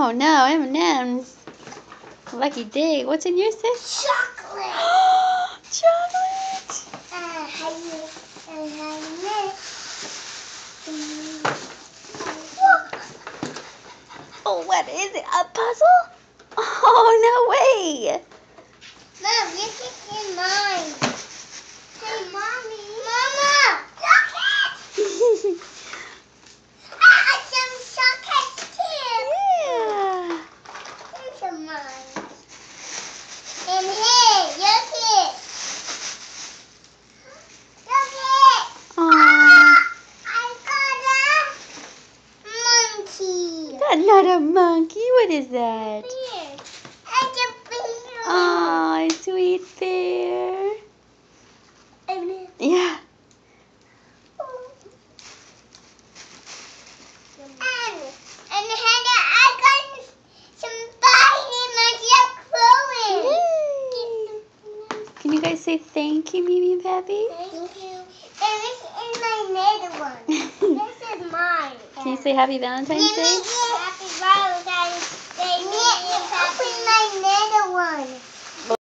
Oh no, M&M's. Lucky day. What's in yours, sis? Chocolate. Chocolate. Oh, what is it? A puzzle? Oh, no way. Mom, this is in mine. Hey, Mommy. Mama, look it. Some chocolate too. Yeah. Here's some mine. And here, look it. Look it. Aww. I got a monkey. That's not a monkey. What is that? Here. It's a bear. Oh, sweet bear. Yeah. And Hannah, I got some spider magic flowing. Can you guys say thank you, Mimi and Pappy? Thank you. And this is my middle one. This is mine. Can you say Happy Valentine's Day? Happy Valentine's Day, Mimi and Pappy. Open my middle one.